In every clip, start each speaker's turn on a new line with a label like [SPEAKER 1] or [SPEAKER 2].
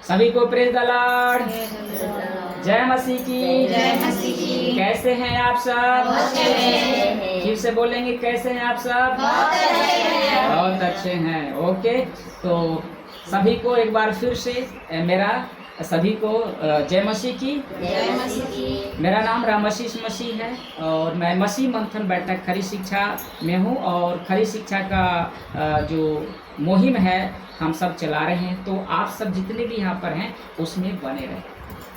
[SPEAKER 1] सभी को praise the Lord, जय मसीह की।
[SPEAKER 2] जय मसीह की।
[SPEAKER 1] कैसे हैं आप सब?
[SPEAKER 2] बहुत अच्छे हैं।
[SPEAKER 1] फिर से बोलेंगे, कैसे हैं आप सब?
[SPEAKER 2] बहुत अच्छे हैं।
[SPEAKER 1] बहुत अच्छे हैं। ओके, तो सभी को एक बार फिर से मेरा सभी को जय मसीह की।
[SPEAKER 2] जय मसीह की।
[SPEAKER 1] मेरा नाम रामाशीष मसीह है और मैं मसीह मंथन बैठक खरी शिक्षा में हूँ और खरी शिक्षा का जो मुहिम है हम सब चला रहे हैं। तो आप सब जितने भी यहाँ पर हैं उसमें बने रहें।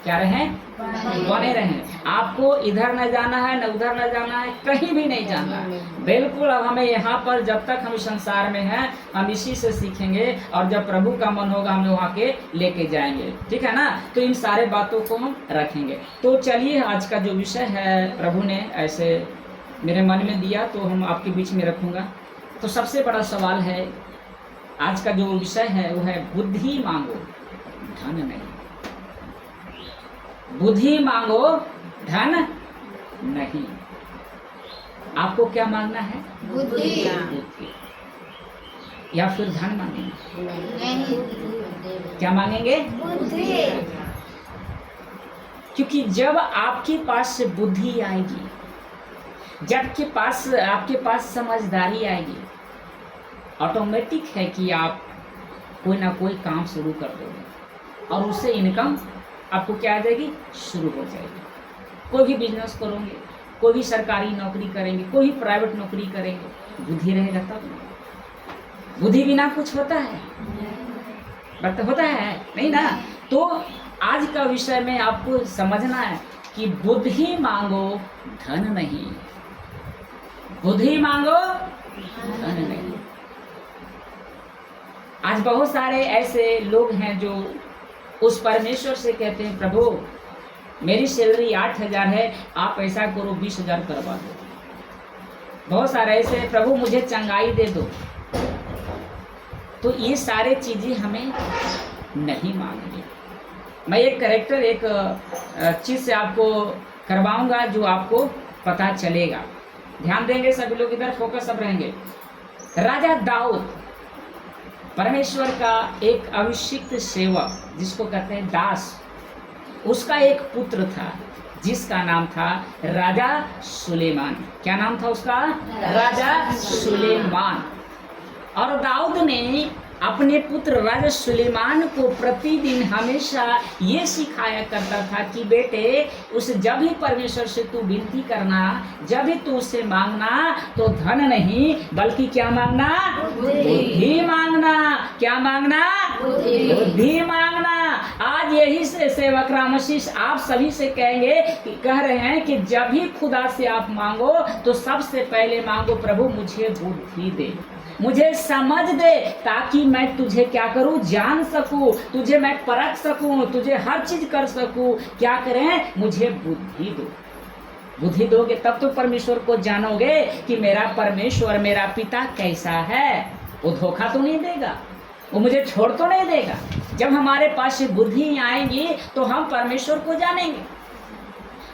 [SPEAKER 1] क्या रहें? बने रहें। आपको इधर न जाना है न उधर न जाना है, कहीं भी नहीं जाना है। बिल्कुल, अब हमें यहाँ पर जब तक हम संसार में हैं हम इसी से सीखेंगे और जब प्रभु का मन होगा हम वहाँ के लेके जाएंगे। ठीक है ना? तो इन सारे बातों को हम रखेंगे। तो चलिए, आज का जो विषय है प्रभु ने ऐसे मेरे मन में दिया तो हम आपके बीच में रखूँगा। तो सबसे बड़ा सवाल है, आज का जो विषय है वो है बुद्धि मांगो धन नहीं। बुद्धि मांगो धन नहीं। आपको क्या मांगना है?
[SPEAKER 2] बुद्धि।
[SPEAKER 1] बुद्धि या फिर धन मांगेंगे?
[SPEAKER 2] नहीं।
[SPEAKER 1] क्या मांगेंगे?
[SPEAKER 2] बुद्धि।
[SPEAKER 1] क्योंकि जब आपके पास से बुद्धि आएगी, जब आपके पास समझदारी आएगी, ऑटोमेटिक है कि आप कोई ना कोई काम शुरू कर दोगे और उससे इनकम आपको क्या आ जाएगी? शुरू हो जाएगी। कोई भी बिजनेस करोगे, कोई भी सरकारी नौकरी करेंगे, कोई भी प्राइवेट नौकरी करेंगे, बुद्धि रहेगा तब। बुद्धि बिना कुछ होता है? बट होता है नहीं ना। तो आज का विषय में आपको समझना है कि बुद्धि मांगो धन नहीं। बुद्धि मांगो धन नहीं। आज बहुत सारे ऐसे लोग हैं जो उस परमेश्वर से कहते हैं, प्रभु मेरी सैलरी 8,000 है, आप ऐसा करो 20,000 करवा दो। बहुत सारे ऐसे, प्रभु मुझे चंगाई दे दो। तो ये सारे चीजें हमें नहीं मांगनी। मैं एक चीज से आपको करवाऊंगा जो आपको पता चलेगा। ध्यान देंगे सभी लोग, इधर फोकस सब रहेंगे। राजा दाऊद परमेश्वर का एक अभिषिक्त सेवक, जिसको कहते हैं दास, उसका एक पुत्र था जिसका नाम था राजा सुलेमान। क्या नाम था उसका? राजा सुलेमान। और दाऊद ने अपने पुत्र राजा सुलेमान को प्रतिदिन हमेशा ये सिखाया करता था कि बेटे, जब भी परमेश्वर से तू विनती करना, जब भी तू उससे मांगना तो धन नहीं बल्कि क्या मांगना? बुद्धि मांगना। क्या मांगना? बुद्धि मांगना। आज यही से सेवक रामाशीष आप सभी से कह रहे हैं कि जब भी खुदा से आप मांगो तो सबसे पहले मांगो, प्रभु मुझे बुद्धि दे, मुझे समझ दे, ताकि मैं तुझे क्या करूं? जान सकूं, तुझे मैं परख सकूं, तुझे हर चीज कर सकूं। क्या करें? मुझे बुद्धि दो। बुद्धि दोगे तब तो परमेश्वर को जानोगे कि मेरा परमेश्वर, मेरा पिता कैसा है। वो धोखा तो नहीं देगा, वो मुझे छोड़ तो नहीं देगा। जब हमारे पास बुद्धि आएगी तो हम परमेश्वर को जानेंगे।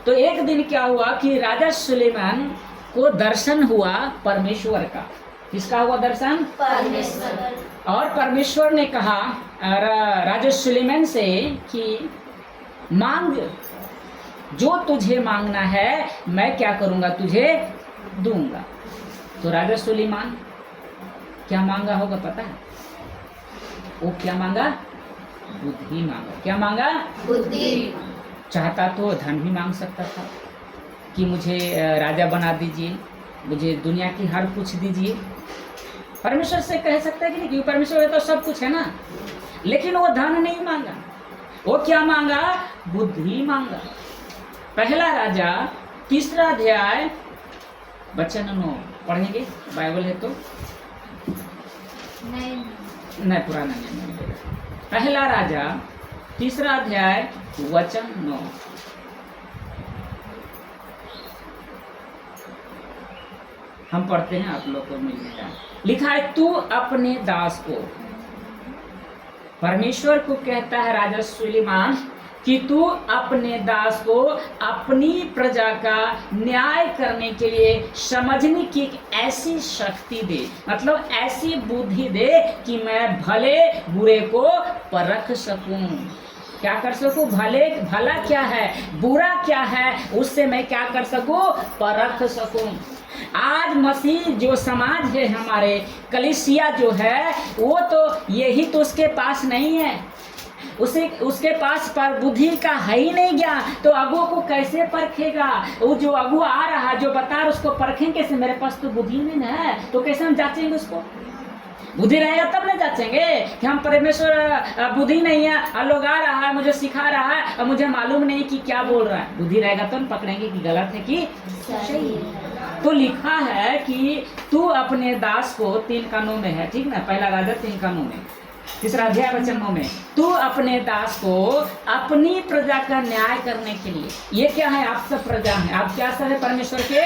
[SPEAKER 1] तो एक दिन क्या हुआ कि राजा सुलेमान को दर्शन हुआ परमेश्वर का। किसका हुआ दर्शन?
[SPEAKER 2] परमेश्वर।
[SPEAKER 1] और परमेश्वर ने कहा राजा सुलेमान से कि मांग, जो तुझे मांगना है मैं क्या करूंगा? तुझे दूंगा। तो राजा सुलेमान क्या मांगा होगा पता है? वो क्या मांगा? बुद्धि मांगा। क्या मांगा?
[SPEAKER 2] बुद्धि।
[SPEAKER 1] चाहता तो धन भी मांग सकता था कि मुझे राजा बना दीजिए, मुझे दुनिया की हर कुछ दीजिए। परमेश्वर से कह सकता है कि नहीं, क्योंकि परमेश्वर तो सब कुछ है ना। लेकिन वो धन नहीं मांगा। वो क्या मांगा? बुद्धि मांगा। पहला राजा 3 अध्याय वचन 9 पढ़ेंगे, बाइबल है तो नहीं, पुराना नहीं। पहला राजा 3 अध्याय वचन 9। हम पढ़ते हैं, आप लोग को मिल जाएगा। लिखा है, तू अपने दास को, परमेश्वर को कहता है राजा सुलेमान कि तू अपने दास को अपनी प्रजा का न्याय करने के लिए समझने की एक ऐसी शक्ति दे, मतलब ऐसी बुद्धि दे कि मैं भले बुरे को परख सकूं। क्या कर सकूं? भला क्या है, बुरा क्या है, उससे मैं क्या कर सकूं? परख सकूं। आज मसीह जो समाज है, हमारे कलीसिया जो है, वो तो यही तो उसके पास नहीं है। उसके पास पर बुद्धि का है ही नहीं ज्ञान, तो अगुओं को कैसे परखेगा? वो जो अगुआ आ रहा, जो बता रहा, उसको परखेंगे कैसे? मेरे पास तो बुद्धि नहीं है, तो कैसे हम जांचेंगे उसको? बुद्धि रहेगा तब ना जांचेंगे कि हम परमेश्वर बुद्धि नहीं है, लोग आ रहा है, मुझे सिखा रहा है और मुझे मालूम नहीं कि क्या बोल रहा है। बुद्धि रहेगा तो हम पकड़ेंगे कि गलत है कि सही है। तो लिखा है कि तू अपने दास को, 3 कानून में है, ठीक ना, पहला राजा 3 कानून में, 3 अध्याय वचन 9 में, तू अपने दास को अपनी प्रजा का न्याय करने के लिए। ये क्या है? आप सब प्रजा हैं। आप क्या सब है? परमेश्वर के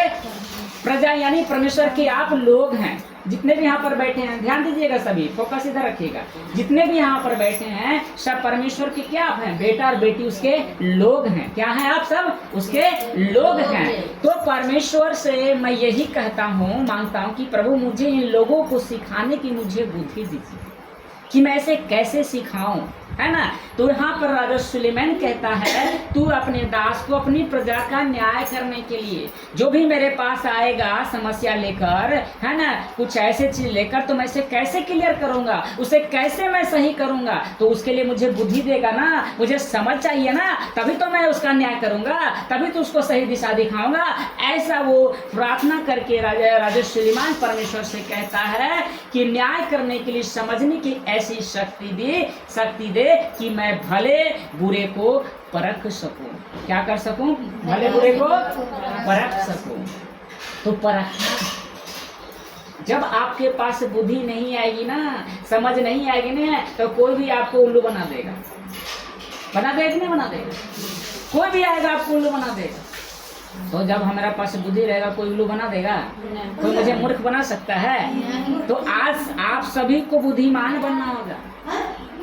[SPEAKER 1] प्रजा, यानी परमेश्वर के आप लोग हैं। जितने भी यहाँ पर बैठे हैं, ध्यान दीजिएगा, सभी फोकस इधर रखिएगा। जितने भी यहाँ पर बैठे हैं सब परमेश्वर के क्या आप हैं? बेटा और बेटी उसके लोग हैं। क्या हैं आप सब? उसके लोग हैं। तो परमेश्वर से मैं यही कहता हूँ, मांगता हूँ कि प्रभु मुझे इन लोगों को सिखाने की मुझे बुद्धि दीजिए कि मैं इसे कैसे सिखाऊं, है ना। तो यहाँ पर राजा सुलेमान कहता है, तू अपने दास को अपनी प्रजा का न्याय करने के लिए, जो भी मेरे पास आएगा समस्या लेकर, है ना, कुछ ऐसे चीज लेकर, तो मैं इसे कैसे क्लियर करूंगा, उसे कैसे मैं सही करूंगा? तो उसके लिए मुझे बुद्धि देगा ना, मुझे समझ चाहिए ना, तभी तो मैं उसका न्याय करूंगा, तभी तो उसको सही दिशा दिखाऊंगा। ऐसा वो प्रार्थना करके राजा सुलेमान परमेश्वर से कहता है कि न्याय करने के लिए समझने की ऐसी शक्ति दे कि मैं भले बुरे को परख सकूं। क्या कर सकूं? भले बुरे को परख सकूं। तो परखना, जब आपके पास बुद्धि नहीं आएगी ना, समझ नहीं आएगी ना, तो कोई भी आपको उल्लू बना देगा। बना देगा कि नहीं बना देगा? कोई भी आएगा आपको उल्लू बना देगा। तो जब हमारे पास बुद्धि रहेगा, कोई उल्लू बना देगा? कोई मुझे मूर्ख बना सकता है? तो आज आप सभी को बुद्धिमान बनना होगा,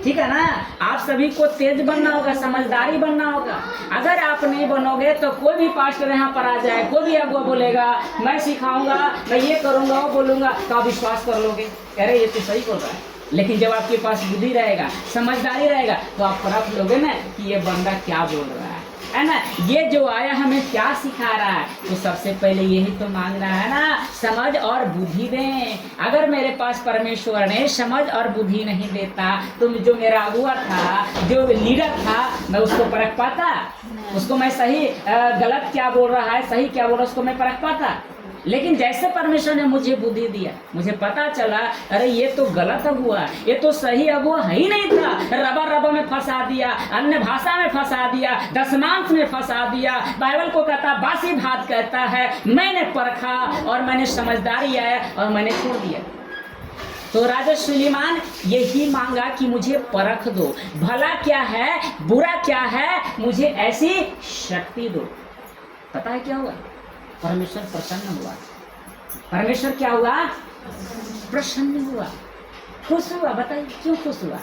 [SPEAKER 1] ठीक है ना। आप सभी को तेज बनना होगा, समझदारी बनना होगा। अगर आप नहीं बनोगे तो कोई भी पास्टर यहाँ पर आ जाए, कोई भी अगुआ बोलेगा मैं सिखाऊंगा, मैं ये करूंगा, वो बोलूंगा, तो आप विश्वास कर लोगे, अरे ये तो सही बोल रहा है। लेकिन जब आपके पास बुद्धि रहेगा, समझदारी रहेगा, तो आप परख लोगे ना कि ये बंदा क्या बोल रहा है ना, ये जो आया हमें क्या सिखा रहा है। तो सबसे पहले यही तो मांगना है ना, समझ और बुद्धि दें। अगर मेरे पास परमेश्वर ने समझ और बुद्धि नहीं देता, तो जो मेरा अगुआ था, जो लीडर था, मैं उसको परख पाता? उसको मैं सही गलत क्या बोल रहा है, सही क्या बोल रहा है, उसको मैं परख पाता? लेकिन जैसे परमेश्वर ने मुझे बुद्धि दिया, मुझे पता चला अरे ये तो गलत अगुआ, ये तो सही अगुआ है ही नहीं था, रबा में फंसा दिया, अन्य भाषा में फंसा दिया, दशमांश में फंसा दिया, बाइबल को कहता बासी भात कहता है। मैंने परखा और मैंने समझदारी आया और मैंने छोड़ दिया। तो राजा सुलेमान यही मांगा कि मुझे परख दो, भला क्या है, बुरा क्या है, मुझे ऐसी शक्ति दो। पता है क्या हुआ? परमेश्वर प्रसन्न हुआ। परमेश्वर क्या हुआ? प्रसन्न हुआ, खुश हुआ। बताइए क्यों खुश हुआ?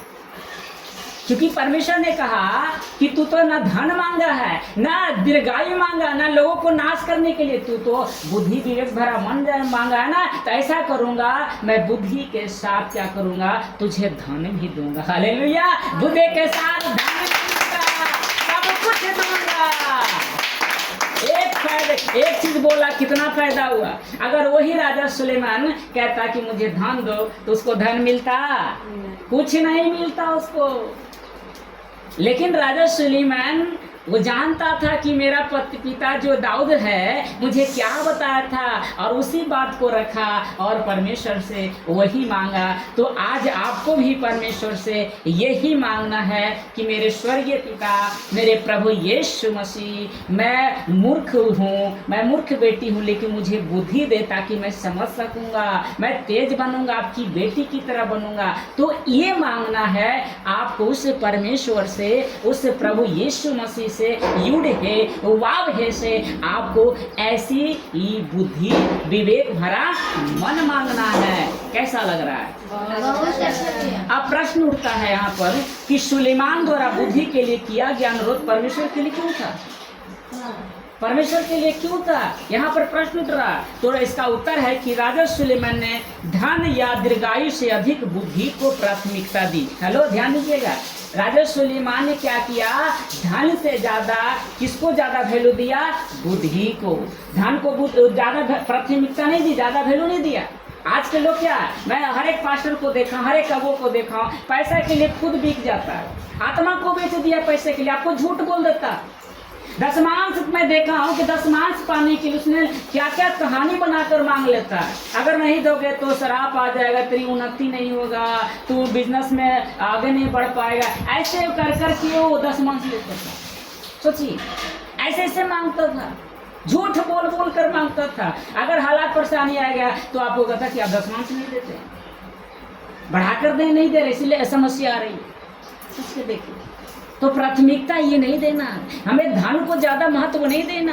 [SPEAKER 1] क्योंकि परमेश्वर ने कहा कि तू तो ना धन मांगा है, ना दीर्घायु मांगा, ना लोगों को नाश करने के लिए, तू तो बुद्धि विवेक भरा मन मांगा है ना। तो ऐसा करूंगा, मैं बुद्धि के साथ क्या करूंगा, तुझे धन भी दूंगा। हालेलुया। बुद्धि के साथ धन दूंगा, सब कुछ दूंगा। एक चीज बोला, कितना फायदा हुआ। अगर वही राजा सुलेमान कहता कि मुझे धन दो, तो उसको धन मिलता? कुछ नहीं मिलता उसको। लेकिन राजा सुलेमान वो जानता था कि मेरा पिता जो दाऊद है मुझे क्या बताया था, और उसी बात को रखा और परमेश्वर से वही मांगा। तो आज आपको भी परमेश्वर से यही मांगना है कि मेरे स्वर्गीय पिता, मेरे प्रभु यीशु मसीह, मैं मूर्ख हूँ, मैं मूर्ख बेटी हूँ, लेकिन मुझे बुद्धि दे ताकि मैं समझ सकूँगा, मैं तेज बनूंगा, आपकी बेटी की तरह बनूंगा। तो ये मांगना है आपको उस परमेश्वर से, उस प्रभु यीशु मसीह से युड है वाव है से आपको ऐसी ही बुद्धि विवेक भरा मन मांगना है। कैसा लग रहा है?
[SPEAKER 2] बहुत अच्छा।
[SPEAKER 1] अब प्रश्न उठता है यहाँ पर कि सुलेमान द्वारा बुद्धि के लिए किया गया अनुरोध परमेश्वर के लिए क्यों था? परमेश्वर के लिए क्यों था? यहाँ पर प्रश्न उठ रहा। तो इसका उत्तर है कि राजा सुलेमान ने धन या दीर्घायु से अधिक बुद्धि को प्राथमिकता दी। हेलो, ध्यान दीजिएगा। राजा सुलेमान ने क्या किया? धन से ज्यादा किसको ज्यादा वैल्यू दिया? बुद्धि को। धन को ज्यादा प्राथमिकता नहीं दी, ज्यादा वैल्यू नहीं दिया। आज के लोग क्या, मैं हर एक पास्टर को देखा, हर एक अबो को देखा, पैसा के लिए खुद बिक जाता है, आत्मा को बेच दिया पैसे के लिए, आपको झूठ बोल देता। दशमांश मैं देखा हूँ कि दशमांश पाने के लिए उसने क्या क्या कहानी बनाकर मांग लेता है। अगर नहीं दोगे तो शराब आ जाएगा, तेरी उन्नति नहीं होगा, तू बिजनेस में आगे नहीं बढ़ पाएगा, ऐसे कर कर के वो दशमांश लेता था। सोचिए, ऐसे ऐसे मांगता था, झूठ बोल बोल कर मांगता था। अगर हालात परेशानी आ गया तो आपको कहता कि आप दशमांश नहीं देते, बढ़ाकर दे नहीं दे रहे, इसलिए समस्या आ रही है। सोच के देखिए। तो प्राथमिकता ये नहीं देना, हमें धन को ज्यादा महत्व नहीं देना।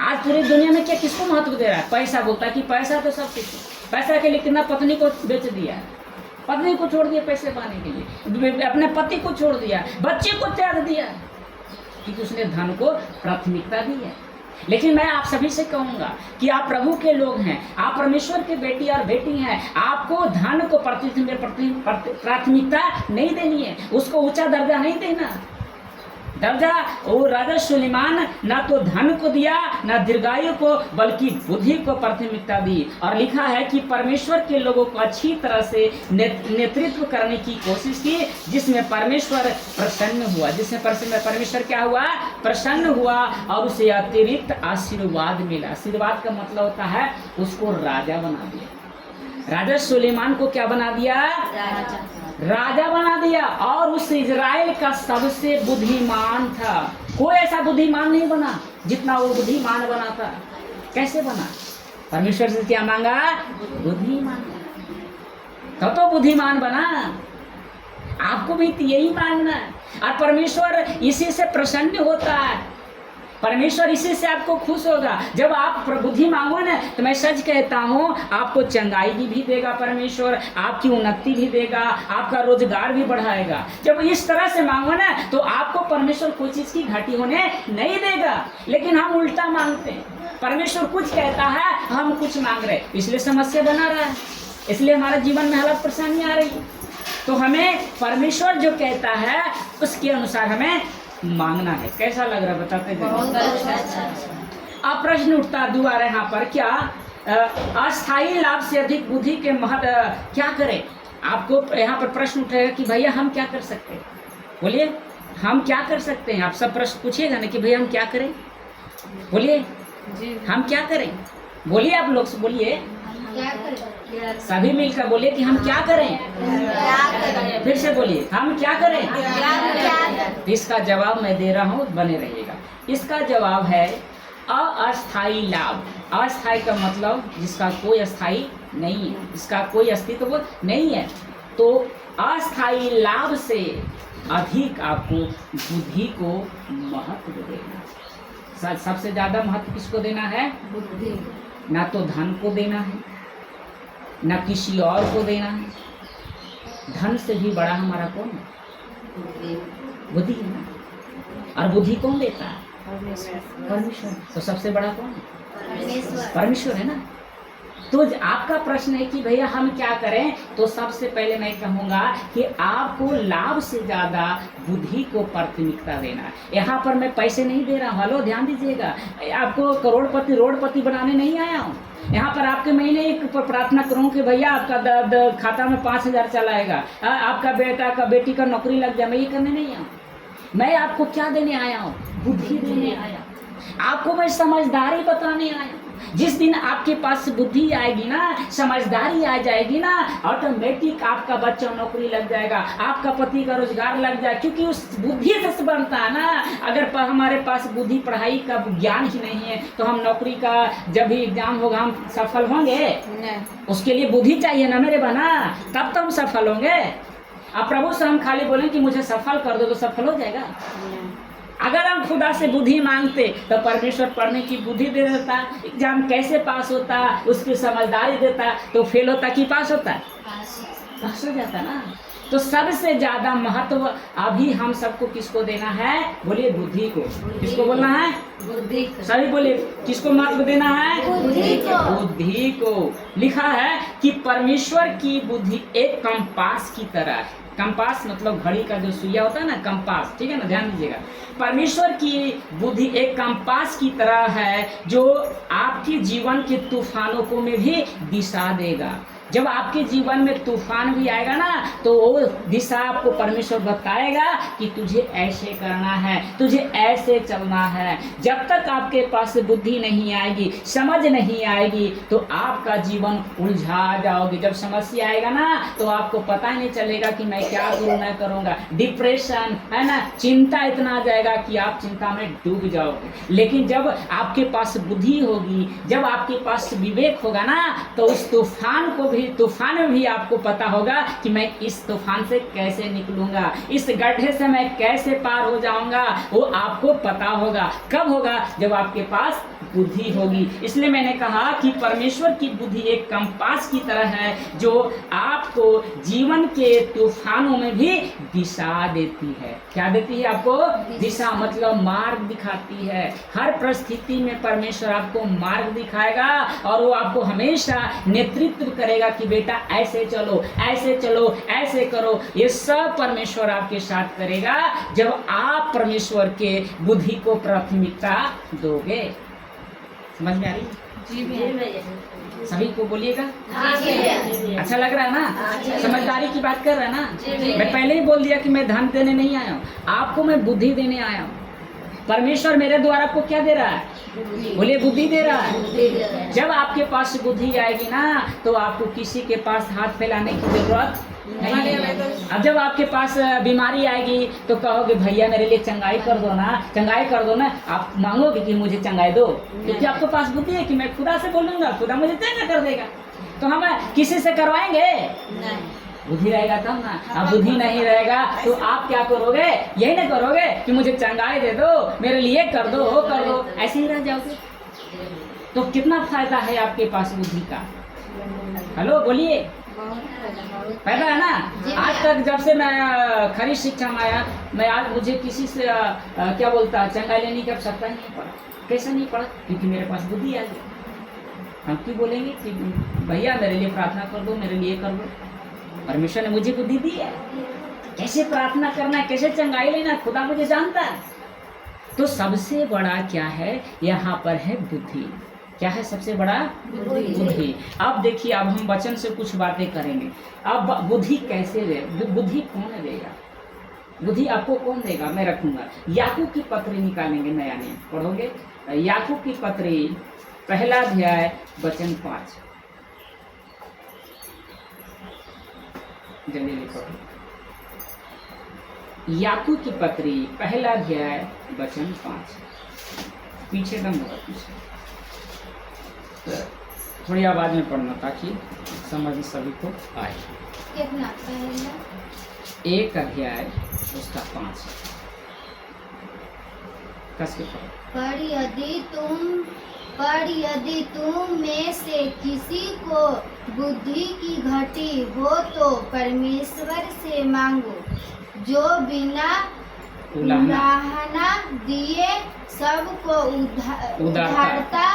[SPEAKER 1] आज पूरी दुनिया में क्या किसको महत्व दे रहा है? पैसा। बोलता है कि पैसा तो सब कुछ। पैसा के लिए कितना पत्नी को बेच दिया, पत्नी को छोड़ दिया पैसे पाने के लिए, अपने पति को छोड़ दिया, बच्चे को त्याग दिया, क्योंकि उसने धन को प्राथमिकता दी है। लेकिन मैं आप सभी से कहूंगा कि आप प्रभु के लोग हैं, आप परमेश्वर के बेटी और बेटी हैं। आपको धन को प्राथमिकता नहीं देनी है, उसको ऊंचा दर्जा नहीं देना। दर्जा वो राजा सुलेमान ना तो धन को दिया ना दीर्घायु को, बल्कि बुद्धि को प्राथमिकता दी। और लिखा है कि परमेश्वर के लोगों को अच्छी तरह से नेतृत्व करने की कोशिश की, जिसमें परमेश्वर प्रसन्न हुआ, जिसमें परमेश्वर क्या हुआ? प्रसन्न हुआ, और उसे अतिरिक्त आशीर्वाद मिला। आशीर्वाद का मतलब होता है उसको राजा बना दिया। राजा सुलेमान को क्या बना दिया? राजा बना दिया। और उस इजराइल का सबसे बुद्धिमान था। कोई ऐसा बुद्धिमान नहीं बना जितना वो बुद्धिमान बना था। कैसे बना? परमेश्वर से क्या मांगा? बुद्धिमान। तो बुद्धिमान बना। आपको भी यही मांगना है, और परमेश्वर इसी से प्रसन्न होता है। परमेश्वर इसी से आपको खुश होगा। जब आप बुद्धि मांगो ना, तो मैं सच कहता हूँ आपको चंगाई भी देगा परमेश्वर, आपकी उन्नति भी देगा, आपका रोजगार भी बढ़ाएगा। जब इस तरह से मांगो ना, तो आपको परमेश्वर कोई चीज़ की घाटी होने नहीं देगा। लेकिन हम उल्टा मांगते हैं, परमेश्वर कुछ कहता है, हम कुछ मांग रहे, इसलिए समस्या बना रहा है, इसलिए हमारे जीवन में हालत परेशानी आ रही है। तो हमें परमेश्वर जो कहता है उसके अनुसार हमें मांगना है। कैसा लग रहा है बताते हैं। अब प्रश्न उठता दोबारा यहाँ पर, क्या अस्थायी लाभ से अधिक बुद्धि के महत्व क्या करें? आपको यहाँ पर प्रश्न उठेगा कि भैया हम क्या कर सकते हैं? बोलिए, हम क्या कर सकते हैं? आप सब प्रश्न पूछिएगा ना कि भैया हम क्या करें? बोलिए हम क्या करें? बोलिए, आप लोग से बोलिए, सभी मिलकर बोलिए कि हम क्या करें। फिर से बोलिए, हम क्या करें। इसका जवाब मैं दे रहा हूँ, बने रहिएगा। इसका जवाब है अस्थायी लाभ। अस्थायी का मतलब जिसका कोई स्थायी नहीं है, जिसका कोई अस्तित्व नहीं है। तो अस्थायी लाभ से अधिक आपको बुद्धि को महत्व देना। सबसे ज्यादा महत्व किसको देना है? बुद्धि। ना तो धन को देना है, ना किसी और को देना है। धन से भी बड़ा हमारा कौन है? बुद्धि है ना। और बुद्धि कौन देता है? परमेश्वर। तो सबसे बड़ा कौन है? परमेश्वर है ना। तो आपका प्रश्न है कि भैया हम क्या करें? तो सबसे पहले मैं कहूँगा कि आपको लाभ से ज़्यादा बुद्धि को प्राथमिकता देना है। यहाँ पर मैं पैसे नहीं दे रहा हूँ, हेलो ध्यान दीजिएगा। आपको करोड़पति रोडपति बनाने नहीं आया हूँ। यहाँ पर आपके महीने एक प्रार्थना करूँ कि भैया आपका खाता में 5,000 चला आएगा, आपका बेटा का बेटी का नौकरी लग जाए, मैं ये करने नहीं आया। मैं आपको क्या देने आया हूँ? बुद्धि देने आया। आपको मैं समझदारी बताने आया। जिस दिन आपके पास बुद्धि आएगी ना, समझदारी आ जाएगी ना, ऑटोमेटिक आपका बच्चा नौकरी लग जाएगा, आपका पति का रोजगार लग जाए, क्योंकि उस बुद्धि से बनता है ना। अगर हमारे पास बुद्धि, पढ़ाई का ज्ञान ही नहीं है, तो हम नौकरी का जब भी एग्जाम होगा हम सफल होंगे? उसके लिए बुद्धि चाहिए ना मेरे बना, तब तो हम सफल होंगे। अब प्रभु से हम खाली बोलें कि मुझे सफल कर दो, तो सफल हो जाएगा? अगर हम खुदा से बुद्धि मांगते तो परमेश्वर पढ़ने की बुद्धि दे देता, एग्जाम कैसे पास होता उसकी समझदारी देता, तो फेल होता कि पास होता, पास हो जाता ना। तो सबसे ज्यादा महत्व अभी हम सबको किसको देना है, बोलिए बुद्धि को। किसको बोलना है,
[SPEAKER 2] बुद्धि को।
[SPEAKER 1] सभी बोलिए, किसको महत्व देना है,
[SPEAKER 2] बुद्धि को।
[SPEAKER 1] बुद्धि को। लिखा है कि परमेश्वर की बुद्धि एक कंपास की तरह है। कंपास मतलब घड़ी का जो सुइया होता है ना, कंपास, ठीक है ना, ध्यान दीजिएगा। परमेश्वर की बुद्धि एक कंपास की तरह है जो आपके जीवन के तूफानों को में भी दिशा देगा। जब आपके जीवन में तूफान भी आएगा ना, तो वो दिशा आपको परमेश्वर बताएगा कि तुझे ऐसे करना है, तुझे ऐसे चलना है। जब तक आपके पास बुद्धि नहीं आएगी, समझ नहीं आएगी, तो आपका जीवन उलझा जाओगे। जब समस्या आएगा ना, तो आपको पता ही नहीं चलेगा कि मैं क्या करूँ, मैं करूँगा। डिप्रेशन है ना, चिंता इतना आ जाएगा कि आप चिंता में डूब जाओगे। लेकिन जब आपके पास बुद्धि होगी, जब आपके पास विवेक होगा ना, तो उस तूफान में भी आपको पता होगा कि मैं इस तूफान से कैसे निकलूंगा, इस गड्ढे से मैं कैसे पार हो जाऊंगा, वो आपको पता होगा। कब होगा, जब आपके पास बुद्धि होगी। इसलिए मैंने कहा कि परमेश्वर की बुद्धि एक कंपास की तरह है जो आपको जीवन के तूफानों में भी दिशा देती है। क्या देती है आपको, दिशा मतलब मार्ग दिखाती है। हर परिस्थिति में परमेश्वर आपको मार्ग दिखाएगा और वो आपको हमेशा नेतृत्व करेगा कि बेटा ऐसे चलो, ऐसे चलो, ऐसे करो। ये सब परमेश्वर आपके साथ करेगा जब आप परमेश्वर के बुद्धि को प्राथमिकता दोगे। समझ में आ रही?
[SPEAKER 2] जी भैया।
[SPEAKER 1] सभी को बोलिएगा।
[SPEAKER 2] हाँ भैया।
[SPEAKER 1] अच्छा लग रहा है ना,
[SPEAKER 2] अच्छा।
[SPEAKER 1] समझदारी की बात कर रहा है ना।
[SPEAKER 2] जी।
[SPEAKER 1] मैं पहले ही बोल दिया कि मैं धन देने नहीं आया हूँ, आपको मैं बुद्धि देने आया हूँ। परमेश्वर मेरे द्वारा आपको क्या दे रहा है, बोलिए बुद्धि दे रहा है। जब आपके पास बुद्धि आएगी ना, तो आपको किसी के पास हाथ फैलाने की जरूरत नहीं है। अब जब आपके पास बीमारी आएगी तो कहोगे भैया मेरे लिए चंगाई कर दो ना, चंगाई कर दो ना। आप मांगोगे कि मुझे चंगाई दो, क्योंकि आपके पास बुद्धि है कि मैं खुदा से बोलूंगा, खुदा मुझे चंगा कर देगा। तो हम किसी से करवाएंगे, बुद्धि रहेगा तब ना। अब बुद्धि नहीं रहेगा तो आप क्या करोगे, यही ना करोगे कि मुझे चंगाई दे दो, मेरे लिए कर दो, वो कर दो, ऐसे ही रह जाओगे। तो कितना फायदा है आपके पास बुद्धि का, हेलो बोलिए, फायदा है ना। आज तक जब से मैं खरी शिक्षा में आया, मैं आज मुझे किसी से क्या बोलता चंगाई लेने की आवश्यकता नहीं पड़ा। कैसे नहीं पड़ा, क्योंकि मेरे पास बुद्धि आ गई। हम क्यों बोलेंगे कि भैया मेरे लिए प्रार्थना कर दो, मेरे लिए कर दो। परमेश्वर ने मुझे बुद्धि दी है, कैसे प्रार्थना करना है, कैसे चंगाई लेना, खुदा मुझे जानता है। तो सबसे बड़ा क्या है यहाँ पर है बुद्धि। क्या है सबसे बड़ा, बुद्धि। अब देखिए, अब हम वचन से कुछ बातें करेंगे। अब बुद्धि कैसे दे, बुद्धि कौन देगा, बुद्धि आपको कौन देगा, मैं रखूंगा। याकूब की पत्री निकालेंगे, नया नियम पढ़ोगे। याकूब की पत्री पहला अध्याय वचन 5, जल्दी लिखो। याकूब की पत्री पहला अध्याय वचन 5, पीछे दम होगा पीछे, थोड़ी आवाज में पढ़ना ताकि समझ सभी को आए।
[SPEAKER 2] कितना पहला,
[SPEAKER 1] एक अध्याय उसका 5, कस के पढ़ो।
[SPEAKER 2] पर यदि तुम में से किसी को बुद्धि की घटी हो तो परमेश्वर से मांगो, जो बिना उलाहना दिए सबको उदारता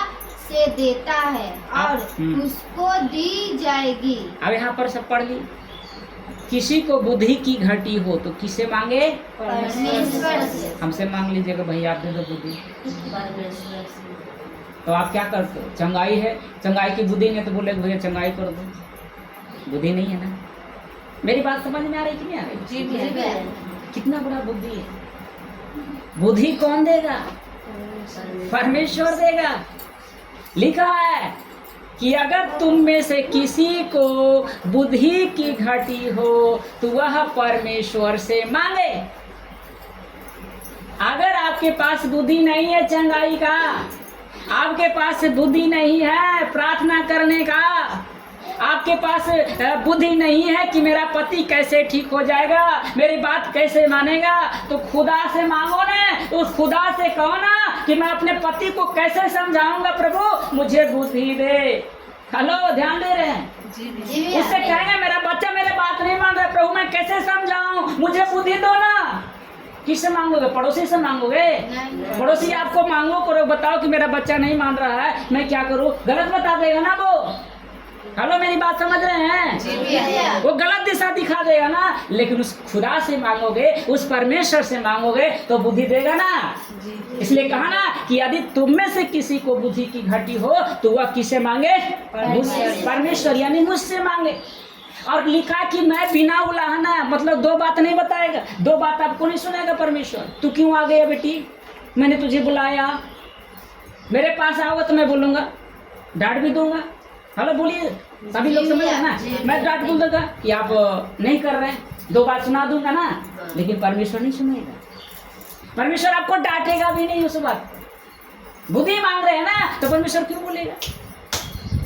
[SPEAKER 2] से देता है और उसको दी जाएगी।
[SPEAKER 1] अब यहाँ पर सब पढ़ ली। किसी को बुद्धि की घटी हो तो किसे मांगे,
[SPEAKER 2] परमेश्वर से।
[SPEAKER 1] हमसे मांग लीजिएगा भैया आप दे दो बुद्धि। तो आप क्या करते हो, चंगाई है, चंगाई की बुद्धि नहीं तो बोले भैया चंगाई कर दो, बुद्धि नहीं है ना। मेरी बात समझ में आ रही कि नहीं आ रही?
[SPEAKER 2] जी भैया।
[SPEAKER 1] कितना बड़ा बुद्धि है। बुद्धि कौन देगा, परमेश्वर देगा। लिखा है कि अगर तुम में से किसी को बुद्धि की घटी हो तो वह परमेश्वर से मांगे। अगर आपके पास बुद्धि नहीं है चंगाई का, आपके पास बुद्धि नहीं है प्रार्थना करने का, आपके पास बुद्धि नहीं है कि मेरा पति कैसे ठीक हो जाएगा, मेरी बात कैसे मानेगा, तो खुदा से मांगो ना, उस खुदा से कहो ना कि मैं अपने पति को कैसे समझाऊंगा, प्रभु मुझे बुद्धि दे। हेलो, ध्यान दे रहे हैं? उससे कहेंगे मेरा बच्चा मेरे बात नहीं मान रहा, प्रभु मैं कैसे समझाऊं, मुझे बुद्धि दो ना। किससे मांगोगे? पड़ोसी से मांगोगे? पड़ोसी आपको मांगो करो, बताओ कि मेरा बच्चा नहीं मान रहा है, मैं क्या करूं? गलत बता देगा ना वो। हेलो, मेरी बात समझ रहे हैं? वो गलत दिशा दिखा देगा ना। लेकिन उस खुदा से मांगोगे, उस परमेश्वर से मांगोगे तो बुद्धि देगा ना। इसलिए कहा ना कि यदि तुम में से किसी को बुद्धि की घटी हो तो वह किसे मांगे? परमेश्वर यानी मुझसे मांगे। और लिखा कि मैं बिना उलाहना, मतलब दो बात नहीं बताएगा, दो बात आपको नहीं सुनाएगा परमेश्वर। तू क्यों आ गया बेटी? मैंने तुझे बुलाया, मेरे पास आओगे तो मैं बोलूंगा, डांट भी दूंगा। हेलो, बोलिए, सभी लोग समझ रहे ना? मैं डांट बोल दूंगा कि आप नहीं कर रहे हैं, दो बात सुना दूंगा ना। लेकिन परमेश्वर नहीं सुनेगा, परमेश्वर आपको डांटेगा भी नहीं उस बात। बुद्धि मांग रहे हैं ना, तो परमेश्वर क्यों बोलेगा?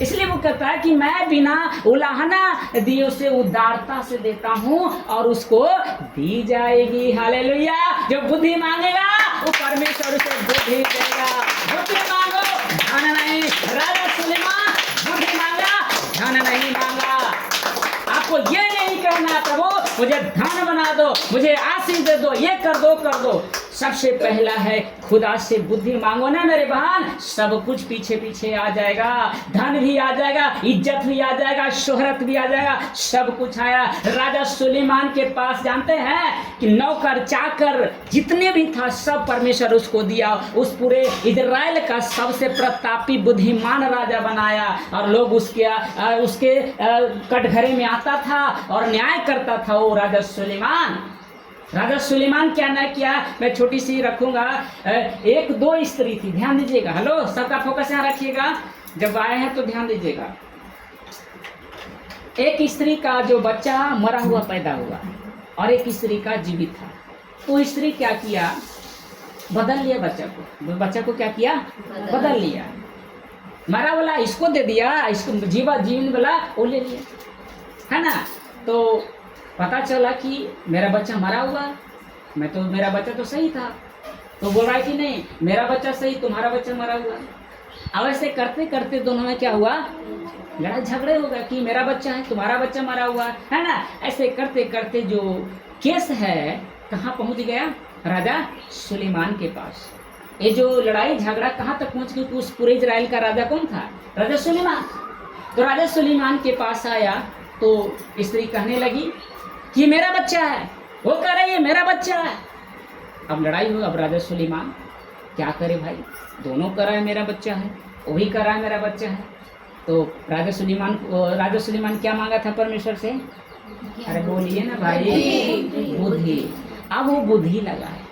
[SPEAKER 1] इसलिए वो कहता है कि मैं बिना उलाहना दिए उसे उदारता से देता हूँ और उसको दी जाएगी। हालेलुया। जो बुद्धि मांगेगा वो परमेश्वर उसे बुद्धि देगा। बुद्धि मांगो, धन नहीं। राजा सुलेमान बुद्धि मांगा, धन नहीं मांगा। आपको ये नहीं कहना प्रभु मुझे धन बना दो, मुझे आशीष दे दो, ये कर दो कर दो। सबसे पहला है खुदा से बुद्धि मांगो ना मेरे बहन, सब कुछ पीछे पीछे आ जाएगा। धन भी आ जाएगा, इज्जत भी आ जाएगा, शोहरत भी आ जाएगा, सब कुछ आया। राजा सुलेमान के पास जानते हैं कि नौकर चाकर जितने भी था सब परमेश्वर उसको दिया। उस पूरे इजराइल का सबसे प्रतापी बुद्धिमान राजा बनाया और लोग उसके कटघरे में आता था और न्याय करता था वो राजा सुलेमान। राजा सुलेमान क्या न किया, मैं छोटी सी रखूंगा। एक दो स्त्री थी, ध्यान दीजिएगा। हेलो, सबका फोकस यहाँ रखिएगा, जब आए हैं तो ध्यान दीजिएगा। एक स्त्री का जो बच्चा मरा हुआ पैदा हुआ और एक स्त्री का जीवित था। तो स्त्री क्या किया, बदल लिया बच्चा को। बच्चा को क्या किया, बदल लिया। मरा वाला इसको दे दिया, इसको जीवन वाला वो ले लिया, है ना। तो पता चला कि मेरा बच्चा मरा हुआ, मेरा बच्चा तो सही था। तो बोल रहा है कि नहीं मेरा बच्चा सही, तुम्हारा बच्चा मरा हुआ। अब ऐसे करते करते दोनों में क्या हुआ, लड़ाई झगड़े हो गए कि मेरा बच्चा है, तुम्हारा बच्चा मरा हुआ है ना। ऐसे करते करते जो केस है कहाँ पहुंच गया, राजा सुलेमान के पास। ये जो लड़ाई झगड़ा कहाँ तक पहुंच गई, उस पूरे इजराइल का राजा कौन था, राजा सुलेमान। तो राजा सुलेमान के पास आया तो स्त्री कहने लगी कि मेरा बच्चा है, वो कह रही है मेरा बच्चा है। अब लड़ाई हो, अब राजा सुलेमान क्या करे भाई, दोनों कह रहा है मेरा बच्चा है, वो भी कह रहा है मेरा बच्चा है। तो राजा सुलेमान क्या मांगा था परमेश्वर से, अरे बोलिए ना भाई, बुद्धि। अब वो बुद्धि लगाया,